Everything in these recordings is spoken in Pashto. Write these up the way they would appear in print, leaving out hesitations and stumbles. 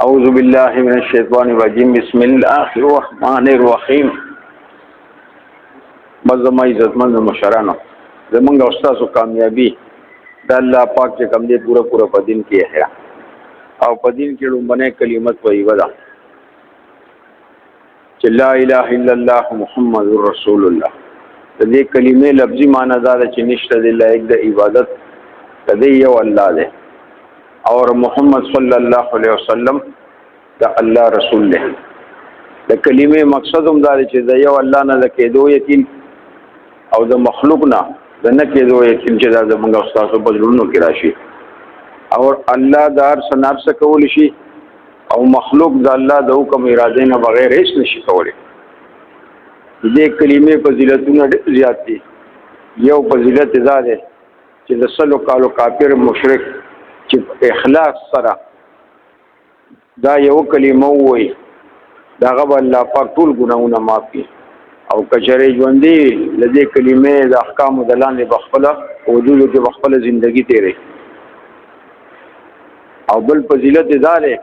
اعوذ باللہ من الشیطان الرجیم بسم اللہ الرحمن الرحیم. مزما عزتمند مشرانو زمونږ استادو کامیابی د الله پاک چې کوم دې پورا په دین کې احیا او په دین کې لومبنه کلمت طیبه ده چې لا اله الا الله محمد رسول الله. د دې کلمې لفظي معنی دا ده چې نشته د لایق د عبادت کدی یو الله دی اور محمد صلی الله علیه وسلم دا الله رسول دی. د کلمې مقصد هم دا دی چې د یو الله نه د کېدو یقین او د مخلوق نه د نه کېدو یقین چې دا زموږ استادو په زړونو کې راشي او الله د هر څه نه څه کولی شي او مخلوق د الله د حکم اراده نه بغیر هیڅ نشي کولی. دې کلمې فضیلتونه ډېر زیات دي. یو فضیلت دا دی چې د سلو کالو کافر مشرک چې اخلاص سره دا یو کلمه وایي دا غو الله پاک ټول ګناهونه معاف کړي او کچره ژوندۍ لدې کلمې د احکام د لاندې بخپله وجود کې بخپله زندگی تیري. او بل فضیلت دا دی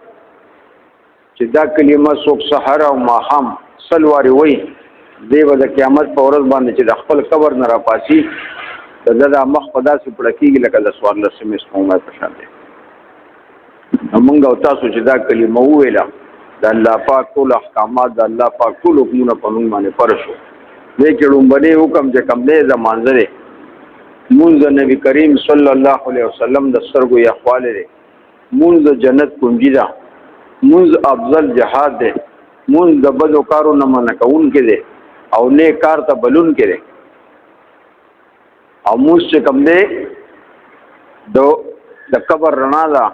چې دا کلمه څوک سحر او ماښام سلواري وایي دی به د قیامت په ورځ باندې چې د خپل قبر نه راپاسي د مخ په داسې پړه کېږي لکه د څوارلسمې سپوږمۍ په شان دی. موږ او تاسو چې دا کلمه وویله د الله پاک ټول احکامات د الله پاک ټول حکمونه په موږ باندې فرض شو. دې کې لومبنی حکم چې کوم دی د مانځه دی مونځ د نبي کریم صلی الله علیه وسلم د سترګو یخوالی دی. مونځ د جنت کنجي ده. مونځ افضل جهاد دی. مونځ د بدو کارو نه منع کوونکی دی او نیک کار ته بلونکی دی. او مونځ چې کوم دی د قبر رڼا ده.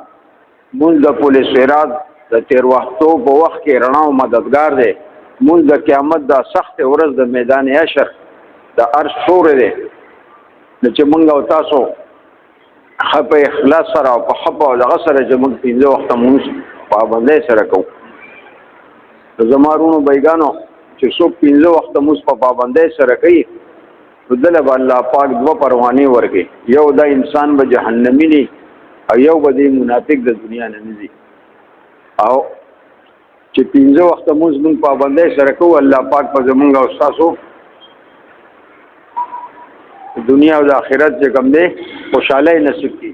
مونږ د پولیس سیرات د تیر وختو په وخت کې رڼا او مددگار دی. مونږ د قیامت د سخت ورځ د میدان حشر د عرش شور دی چې مونږ او تاسو په اخلاص سره او په حب او دغه سره چې مونږ پنځه وخته مونږ پابندۍ سره کوو. د زمارونو بیګانو چې څوک پنځه وخته مونږ په پابندۍ سره کوي نو دله به الله پاک دوه پروانې ورکړي. یو دا انسان به جهنمي نه او یو به دی منافق د دنیا نه نځي. او چې پنځه وخته موږ پابندۍ سره کوو الله پاک په زمونږ او ستاسو دنیا او د آخرت چې کوم دی خوشحالی نصیب کړي.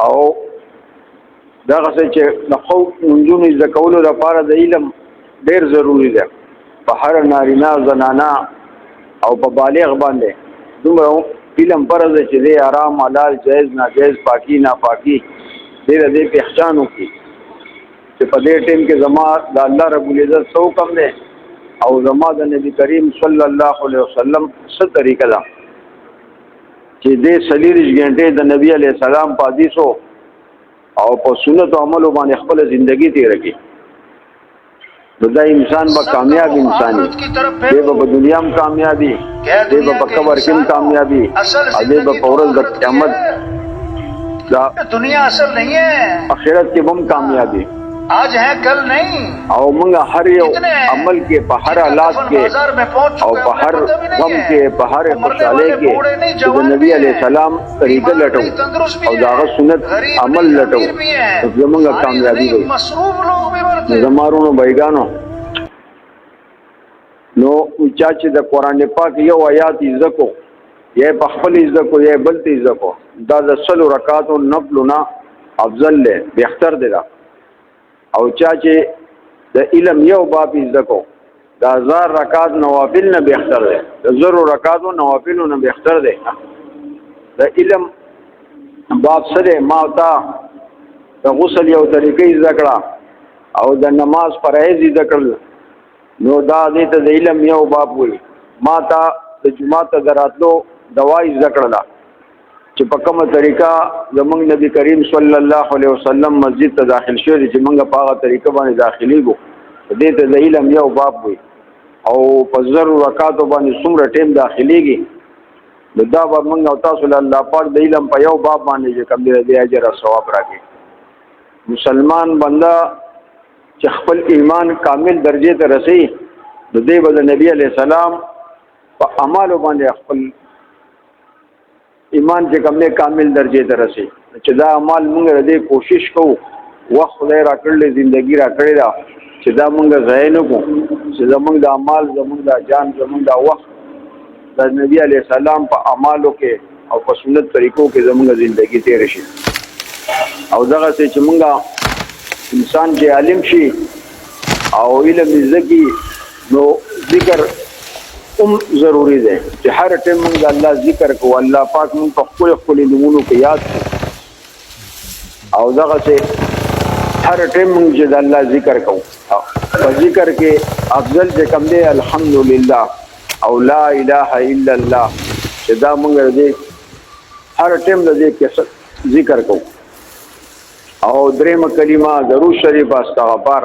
او دغسې چې د ښو منځونو زده کولو لپاره د علم ډېر ضروري دی. په هر نارینه زنانه او په بالغ باندې دومره علم فرض دی چې دی حرام حلال جایز ناجایز پاکی ناپاکی دی د دې پہچان وکړي چې په دې ټیم کې زما د الله رب العزت څه حکم دی او زما د نبی کریم صلی الله علیه وسلم څه طریقه ده چې دې 40 غنټې د نبی علیه السلام په حدیثو او په سنت او عملو باندې خپل ژوندۍ تیر کړي. دا انسان با کامیاب انسانی دی با دنیا میں کامیابی دی با قبر کی کامیابی دی با ورځ د قیامت دا دنیا اصل نہیں ہے آخرت کی بم کامیابی آج ہے کل نہیں. او منگا ہر یو عمل کے په هر حالات کې او په هر غم کې په هر خوشاله کې د نبی علیہ السلام طریقه لټو او داغه سنت عمل لټو زمونږه کامیابی وي. مصروف لوگ بھی ورته زمارونو بیگانو نو چې د قران پاک یو آیات زکو یا په خپل زکو یا بل ته زکو دا د سلو رکعاتو نفلنا افضل له بهتر دی. او چې د علم یو باب زکو دا 1000 رکعات نوافل نه بهتر دی. د 0 رکعاتو نوافل نه بهتر دی. د علم باب سره ما تا د غسل یو طریقې ذکر او د نماز فرایض ذکر نو دا دې ته د علم یو باب وي. ما تا د جمعه ته دراتلو دوايي ذکر لا چې په کومه طریقه زمونږ نبی کریم صلی الله علیه وسلم مسجد ته داخل شوی چې موږ په هغه طریقه باندې داخليږو. دې ته د علم یو باب وي او په 0 رکعاتو باندې څومره ټیم داخليږي دا به موږ او تاسو له الله پاک د علم په یو باب باندې چې کوم دی اجر او ثواب راکړي. مسلمان بنده چې خپل ایمان کامل درجه ته رسي د دې به د نبی علیہ السلام په اعمالو باندې خپل ایمان چې کوم نه کامل درجه ته رسي چې دا اعمال موږ دې کوشش کوو وخت خدای را کړل زندگی را کړی دا چې دا مونږ ضایع نه کوو چې زمونږ د اعمال زمونږ د جان زمونږ د وخت د نبی علیه السلام په اعمالو کې او په سنت طریقو کې زمونږ زندگی تیر شي او دغه چې مونږ انسان چې عالم شي او علم زکی نو ذکر ضروری دی چې هر ټیم مونږ د الله ذکر کوو الله پاک مونږ په خپل نومونو کې یاد او دغه چې هر ټیم مونږ چې د الله ذکر کوو په ذکر کې افضل چې کوم دی الحمدلله او لا اله الا الله چې دا مونږ دې هر ټیم د دې ذکر کوو او درېمه کلمه درود شریف استغفار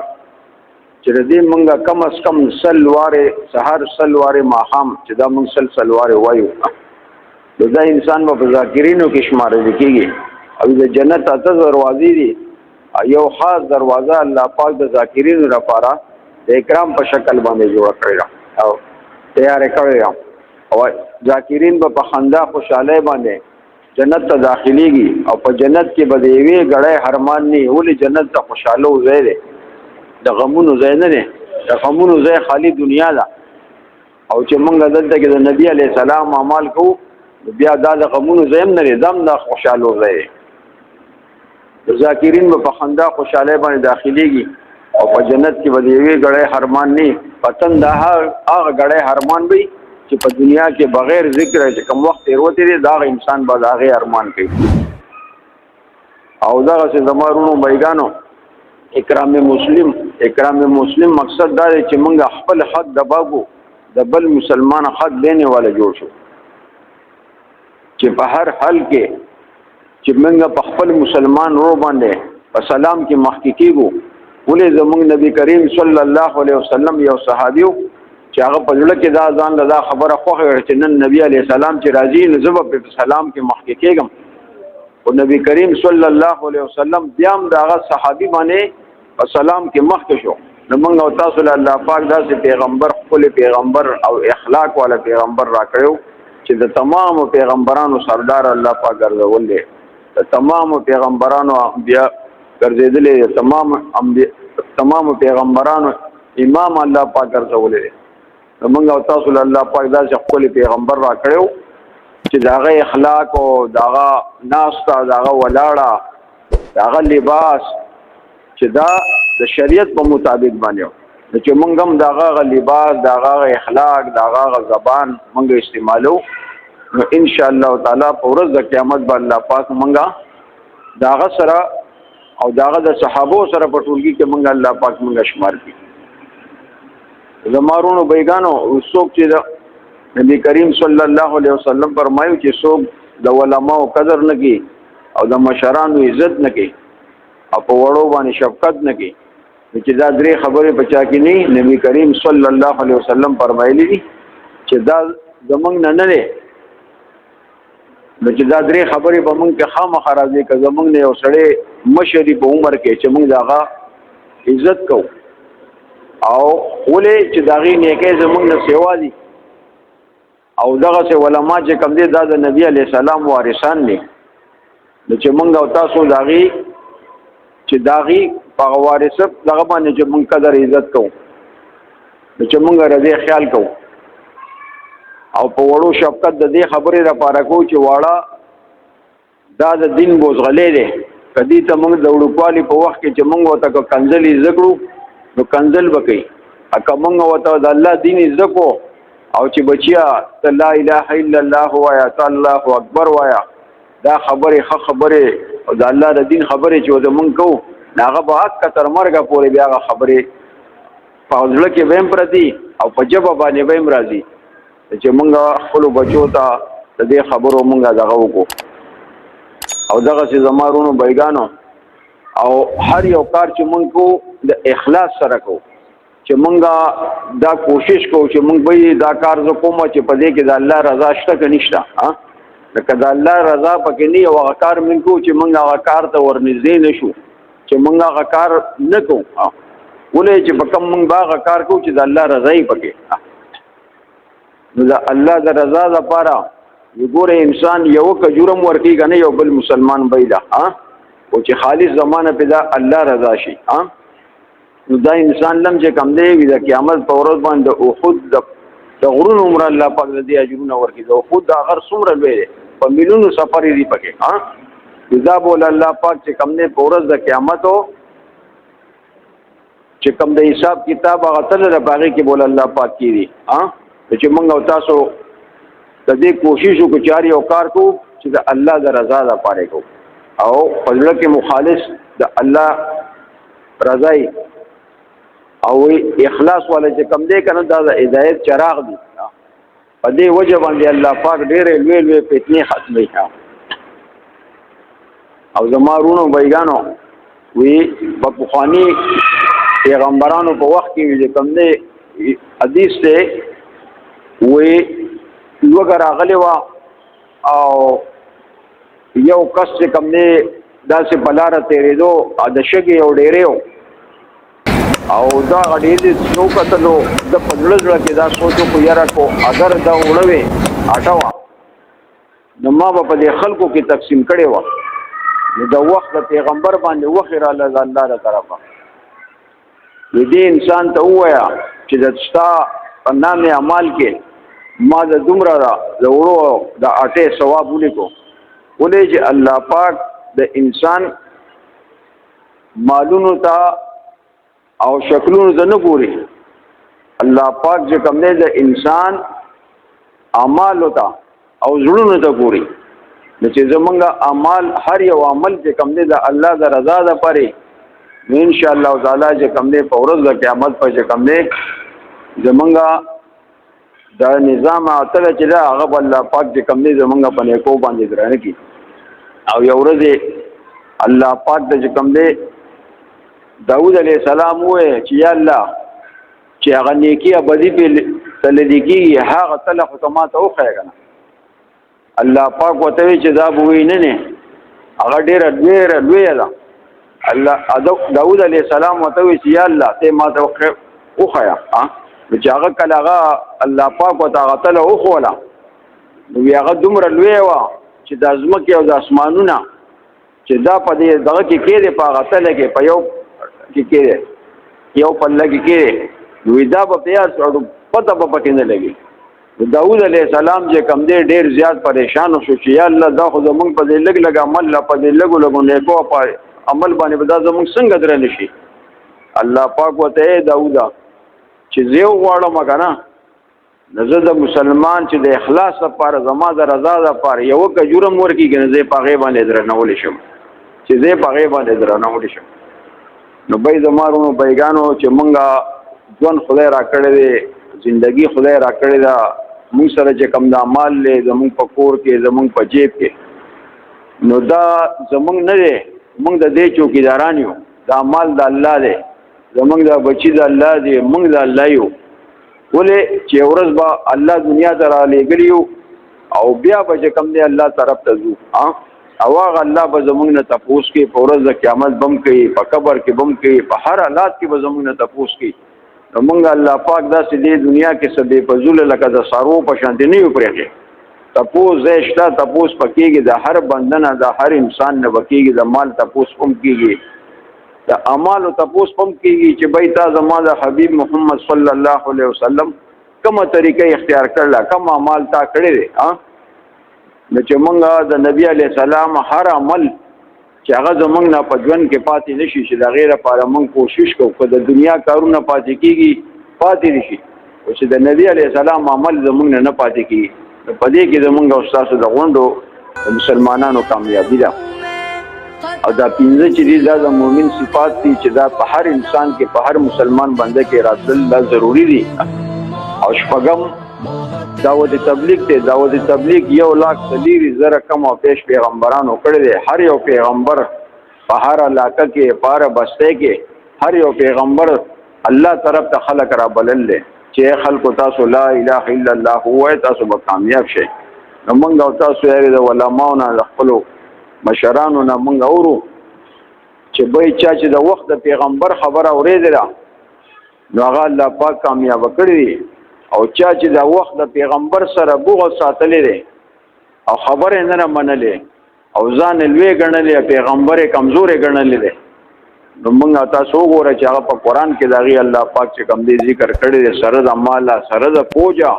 چې دې مونږه کم از کم سلواره سحر سلواره ماحام چې دا مونږ سلواره وایو دا انسان په ذاکرینو کې شمارل کېږي او د جنت اته دروازې دي یو خاص دروازه الله پاک د ذاکرینو لپاره د اکرام په شکل باندې جوړ کړی او تیار کړی او ذاکرین په خندا خوشاله باندې جنت ته داخليږي او په جنت کې به دی وی غړې هرمان نه ولې جنت ته خوشاله وځي دي د غمونو ځای نه دی د غمونو ځای خالی دنیا ده او چې مونږ دلته کې د نبی علیه السلام اعمال کوو بیا دا د غمونو ځای هم نه دی دم د خوشاله ځای د ذاکرین په خندا خوشاله باندې داخليږي او په جنت کې به دی وی غړې هرمان نه پتن دا هغه غړې هرمان وي چې په دنیا کې بغیر ذکر چې کوم وخت تیروتی دی دا انسان به هغه ارمان کوي او دا چې زمارونو بیگانو اکرام مسلم مقصد دا دی چې موږ خپل حق دباغو د بل مسلمان حق دینے والا جوړ شو چې په هر حال کې چې موږ په خپل مسلمان رو باندې په سلام کې مخکې کېږو ولې زموږ نبی کریم صلی الله علیه وسلم یو صحابیو چې هغه په لړ کې دا ځان له خبره خوښه چې نن نبی علیه السلام چې راځي نو زه به په سلام کې مخکې کېږم او نبی کریم صلی الله علیه وسلم بیا هم دا صحابي باندې په سلام کې مخکې شو نو موږ او تاسو له الله پاک داسې پیغمبر خپل پیغمبر او اخلاق والا پیغمبر راکړو چې د تمام پیغمبرانو سردار الله پاک ګرځولې د تمام پیغمبرانو انبیا ګرځېدلې تمام پیغمبرانو امام الله پاک ګرځولې موږ او تاسو له الله پاک داسې خپل پیغمبر راکړو چې داغه اخلاق او داغه ناستا داغه ولاړه داغه لباس چې دا د شریعت په مطابق باندې چې موږ هم داغه لباس داغه اخلاق داغه زبان موږ استعمالو نو ان شاء الله تعالی په ورځ د قیامت باندې الله پاک موږ داغه سره او داغه د صحابو سره په ټولګي کې موږ الله پاک موږ شمار کړي زمارونو بیگانو څوک چې نبی کریم صلی الله علیه وسلم فرمایو چې څوک د علماء قدر نه کوي او د مشرانو عزت نه کوي او په وړو باندې شفقت نه کوي چې دا درې خبرې بچا کې نه نبی کریم صلی الله علیه وسلم فرمایلی دي چې دا زمونږ نه نه نو چې دا درې خبرې په مونږ کې خامخا راځي که زمونږ نه یو سړی مشري په عمر کې چې مونږ دغه عزت کوو او ولې چې داغي نیکه زمونږ نه سیوا دي او دغه سه علما چې کوم دي دا د نبی علی السلام وارثان دي چې مونږ او تاسو داغي چې داغي په وارث دغه باندې چې مونږ قدر عزت کوو چې مونږ رضی خیال کوو او په وړو شفقت د دې خبرې لپاره کو چې واړه دا د دین بوزغلې دي کدی ته موږ د وړوکوالي په وخت کې چې موږ وته کنځلې زګړو نو کنځل وکي اکه موږ وته د الله دین زکو او چې بچیا ته لا اله الا الله وایا ته الله اکبر وایا دا خبره خبره او د الله د دین خبره چې موږ کو هغه به حق تر مرګه پورې بیا خبره په ځل کې ویم پردي او په جواب باندې ویم راځي چې مونږ خپل بچو ته د دې خبرو مونږه دغه وکړو او دغه چې زمارونو بیگانو او هر یو کار چې مونږ کو د اخلاص سره کو چې مونږه دا کوشش کو چې مونږ به دا کار ز کوم چې په دې کې د الله رضا شته که نشته ها لکه د الله رضا پکې نه یو کار مونږ کو چې مونږ هغه کار ته ورنږدې نشو چې مونږ هغه کار نه کوو ولې چې په کوم مونږ هغه کار کو چې د الله رضا یې پکې نو دا الله د رضا لپاره وګوره انسان یو کجورم ورکی کنه یو بل مسلمان پیدا ها او چې خالص زمانه پیدا الله رضا شي نو دا انسان لم چې کم دی د قیامت په ورځ باندې احد د غرون عمر الله پاک دې اجرونه ورکړي د احد دا غر څومره لوی په ملیونو سفر دی پکې دا بول الله پاک چې کم نه په ورځ د قیامت چې کم د حساب کتاب هغه تل د باغې کې بول الله پاک کیږي چې موږ او تاسو د دې کوشش وکړو چې یو کار کو چې د الله د رضا لپاره کو او فضل کې مخالص د الله رضای او اخلاص والا چې کم دی کنه دا د هدایت چراغ دی په دې وجه باندې الله پاک ډېر لوی لوی فتنې ختمي او زمارونو بیگانو وی په پخوانی پیغمبرانو په وخت کې چې کم دی حدیث ته وی لوګر راغلی وا او یو کس چې کم دی داسې بلاره تېرېدو د شګې یو ډېرې او دا غډې نو کتلو د په زړه زړه کې دا سوچ وکړو یاره کو اگر دا وړوې اټوه نو ما به په دې خلکو کې تقسیم کړې وه نو د وخت د پیغمبر باندې وخې راله د الله د طرفه نو دې انسان ته ووایه چې د ستا په نام اعمال کې ما د دومره د وړو د اټې ثواب ولیکو ولې چې الله پاک د انسان مالونو ته او شکلونو ته نه ګوري الله پاک چې کوم دی د انسان اعمالو ته او زړونو ته ګوري نو چې زمونږ اعمال هر یو عمل چې کوم دی د الله د رضا لپاره نو ان شاء الله تعالی چې کوم دی په ورځ د قیامت په چې کوم دی زمونږ دا نظام اتل چې دا هغه الله پاک چې کوم دی زمونږ په نیکو باندې درنه کی او یو ورځ الله پاک د چې کوم دی داود علیہ السلام وې چې یا الله چې هغه نیکی ابدی په تلدیږي هغه تل ختمات او خیر کنه الله پاک وته چې دا بوي نه هغه ډېر لوی ده الله داود علیہ السلام وته چې یا الله ته ما ته او خیا چې هغه کله الله پاک وته هغه تل او خولا نو هغه دومره لوی و چې د ازمکه او د اسمانونو چې دا په دې دغه کې کېده په هغه تل کې په یو کې یو پله کې نو دا په پیاس او پته په پکې نه لګي داود علیہ السلام چې کم دی ډیر زیات پریشان شو چې یا الله دا خو زمونږ په دې لګ عمل لا په دې لګو نیکو په عمل باندې به دا زمونږ څنګه درنه شي الله پاک وته داود چې زه غواړم کنه نزه د مسلمان چې د اخلاص لپاره زما د رضا لپاره یو کجورم ورکیږي نه زه پاغه باندې درنه ولې شم چې زه پاغه باندې درنه ولې شم نو به زمارونو بیگانو چې مونږه ځوان خدای را کړی دی زندگی خدای را کړی دا مونږ سره چې کم د مال له زمونږ په کور کې زمونږ په جیب کې نو دا زمونږ نه دی مونږ د دې چوکیداران یو دا مال د الله دی زمونږ د بچی د الله دی مونږ د الله یو ولې چې ورځ به الله دنیا ته را لېږلی او بیا به چې کم دی الله طرف ته ځو او هغه الله به زمونږ نه تپوس کوي په ورځ د قیامت بم کوي په قبر کې بم کوي په هر حالات کې به زمونږ نه تپوس کوي نو مونږ الله پاک داسې دې دنیا کې سبې فضول لکه د سارو په شان دی نه یو پرېږي تپوس زشته تپوس پکېږي د هر بندنه د هر انسان نه وکېږي د مال تپوس هم کېږي د اعمالو تپوس هم کېږي چې بای تا زما د حبیب محمد صلی الله علیه وسلم کومه طریقه اختیار کړله کوم اعمال تا کړی دی نو چې مونږ د نبی علیہ السلام هر عمل چې هغه زمونږ نه په ژوند کې پاتې نشي چې د غیر لپاره مونږ کوشش کوو که د دنیا کارونه پاتې کېږي پاتې نشي او چې د نبی علیہ السلام عمل زمونږ نه پاتې کېږي نو په دې کې زمونږ او ستاسو د غونډو د مسلمانانو کامیابي ده او دا پنځه چې دي دا د مؤمن صفات دي چې دا په هر انسان کې په هر مسلمان بنده کې راتلل دا ضروري دي او شپږم دعوت تبلیغ ته دعوت تبلیغ 1,40,000 کم او پیش پیغمبرانو کړی دی هر یو پیغمبر په هر علاقه کې په هر بسته کې هر یو پیغمبر الله طرف ته خلق را بلل دی چې خلکو تاسو لا اله الا الله هو تاسو به کامیاب شئ نو موږ او تاسو یې د علماونو د خپل مشرانو نه موږ اورو چې به چې د وخت د پیغمبر خبره اورېدله نو هغه الله پاک کامیاب کړی او چې د وخت د پیغمبر سره بغض ساتلې دي او خبره نه منلې او ځان لوی ګڼلې پیغمبر کمزورې ګڼلې دی نو موږ تاسو وګوره چې هغه په قرآن کې دغه الله پاک چې کوم دی ذکر کړی دی سره د مال سره د پوجا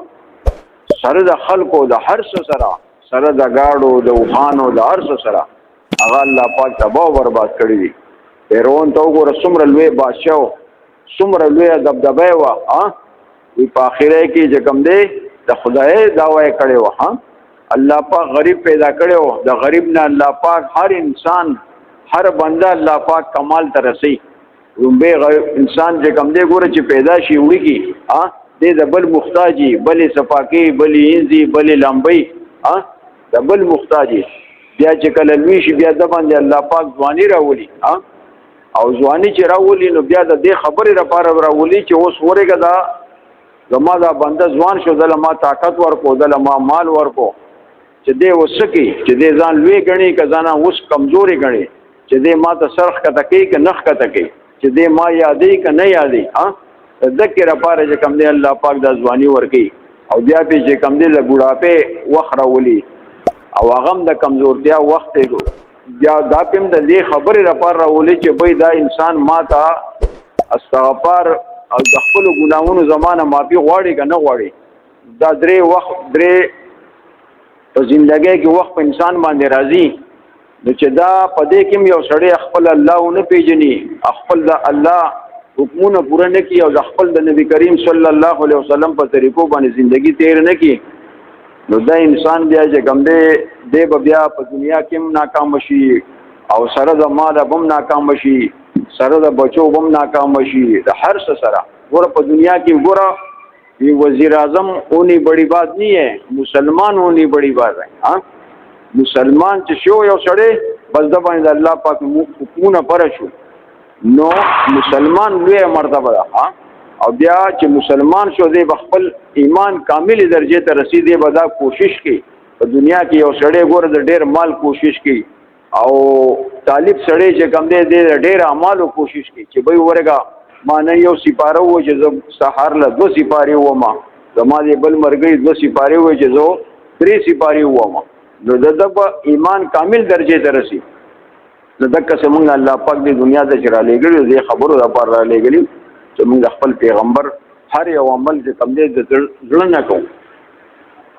سره د خلکو د هر څه سره د گاډو د وخانو د هر څه سره هغه الله پاک تباہ برباد کړی دی فرعون ته وګوره څومره لوی بادشاه څومره لوی دبدبه و وی په اخره کې چې کوم دی د خدای دعوی کړی و الله پاک غریب پیدا کړو د غریب نه الله پاک هر انسان هر بنده الله پاک کمال ته رسي رومبه انسان چې کوم دی ګوره چې پیدا شي وړي کی د بل محتاجي بل صفاکی بل انزي بل لمبي د بل محتاجي بیا چې کله لوي شي بیا د باندې الله پاک ځواني راولي او ځواني چې راولي نو بیا د دې خبرې لپاره راولي چې اوس ورګه دا زما دا بنده ځوان شو دله ما طاقت ورکو دله ما مال ورکو چې دې وسکی چې دې ځان لوی غني کزانا اوس کمزوري غني چې دې ما ته سرخ کته کوي که نخ کته کوي چې دې ما یادې که نه یادې ذکر لپاره چې کوم دی الله پاک د ځواني ورکوي او بیا پې چې کوم دی له بوډاپې وخت راولي او هغه هم د کمزورتیا وخت بیا دا پې هم د دې خبرې لپاره راولي چې بای دا انسان ما ته استغفار او د خپلو ګناهونو زمانه معافي غواړي که نه غواړي دا درې په زندګۍ کې وخت په انسان باندې راځي نو چې دا په دې کې یو سړی خپل الله ونه پیژني خپل د الله حکمونه پوره نه کړي او د خپل د نبی کریم صلی الله علیه وسلم په طریقو باندې ژوندۍ تیر نه کړي نو دا انسان بیا چې کوم دی به بیا په دنیا کې هم ناکام شي او سره د مال هم ناکام شي سره د بچو هم ناکام شي د هر څه سره ګوره په دنیا کې ګوره یہ وزیر اعظم ہونی بڑی بات نہیں ہے مسلمان ہونی بڑی بات ہے مسلمان چې شو یو سړی بس د باندې الله پاک حکمونه پر شو نو مسلمان لوی مرتبه ده او بیا چې مسلمان شو دی خپل ایمان کامل درجه ته رسیدي به دا کوشش کوي په دنیا کې یو سړی ګوره د ډیر مال کوشش کوي او طالب سړی چې کم دی د ډیر اعمالو کوشش کوي چې به ورګه ما نه یو سپاره و چې سحر له 2 سپاره و ما زما دی بل مرګي 2 سپاره و چې زه 3 سپاره و ما نو د ایمان کامل درجه ته رسی نو دغه څنګه الله پاک د دنیا ته چر لګړي دې خبرو د پر را لګړي چې موږ خپل پیغمبر هر یو عمل چې کوم دې د ځړ نه کوو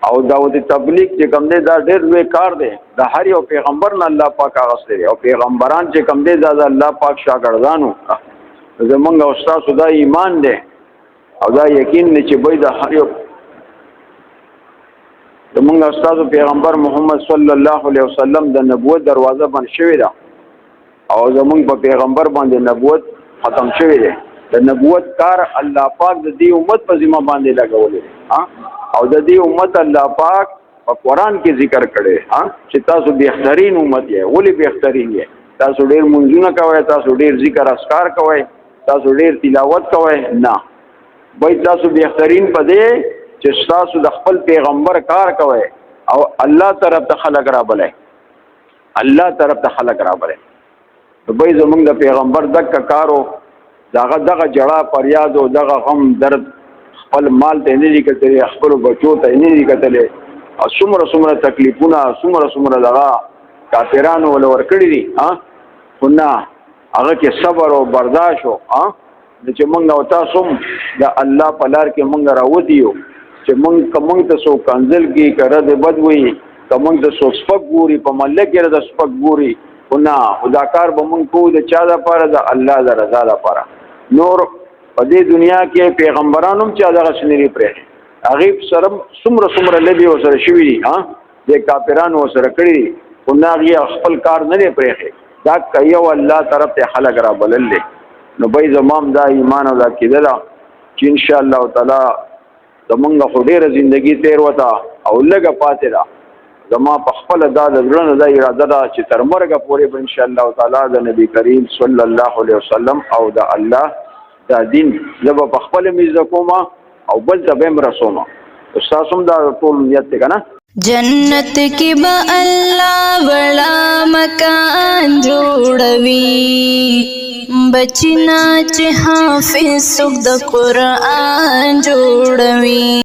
او داوود تبلیغ چې کوم دې دا ډېر لوی کار دی د هر یو پیغمبر نه الله پاک اغسته او پیغمبران چې کوم دې دا الله پاک شاګردانو زمونږ او تاسو دا ایمان دی او دا یقین دی چې به د هر یو زمونږ استاد پیغمبر محمد صلی الله علیه وسلم د نبوت دروازه بند شوې ده او زمونږ په پیغمبر باندې نبوت ختم شوې ده د نبوت کار الله پاک د دې امت په ذمہ باندې لګولې او د دې امت الله پاک په قرآن کې ذکر کړي چې تاسو بهترین امت یې ولې بهترین یې تاسو ډېر منځونه کوئ تاسو ډېر ذکر اذکار کوئ تاسو ډېر تلاوت کوئ نه وای تاسو بهترین په دې چې تاسو د خپل پیغمبر کار کوئ او الله طرف ته خلق را بلای الله طرف ته خلق را بلای نو به زمونږ د پیغمبر دغه کارو دغه جړه پریاد او دغه غم درد خپل مال ته نه لیکتلې خپل بچو ته نه لیکتلې او څومره تکلیفونه څومره دغه کافرانو ول ورکړي دي خو نه هغه کې صبر او برداشت او چې مونږ او تاسو د الله په لار کې مونږ راوځو چې مونږ ته سو کنزل کې کړه د بدوي کوم ته سو سپک ګوري په ملک کې د سپک ګوري نه خدا کار به مونږ کو د چا د لپاره د الله د رضا لپاره نور په دې دنیا کې پیغمبرانو چې دغه شنيري پرې هغه سره څومره لبي او سره شوی دي د کافرانو سره کړی خو نه هغه خپل کار نه پرې دا کوي الله طرف ته خلق را بلل نو به زمام دا ایمان او دا کېده چې ان شاء الله تعالی زمونږ خو ډېره زندگی تیر وته او لږه پاتې ده زما په خپله دا د زړه دا اراده ده چې تر مرګه پورې به انشاءالله تعالی د نبی کریم صلی الله علیه وسلم او د الله دا دین زه به په خپله مې زده کوم او بل ته به م رسوم ستاسو هم دا ټول نیت دی که نه جنت کی با اللہ بڑا مکان جوڑوی بچنا چه حافظ سک د قرآن جوڑوی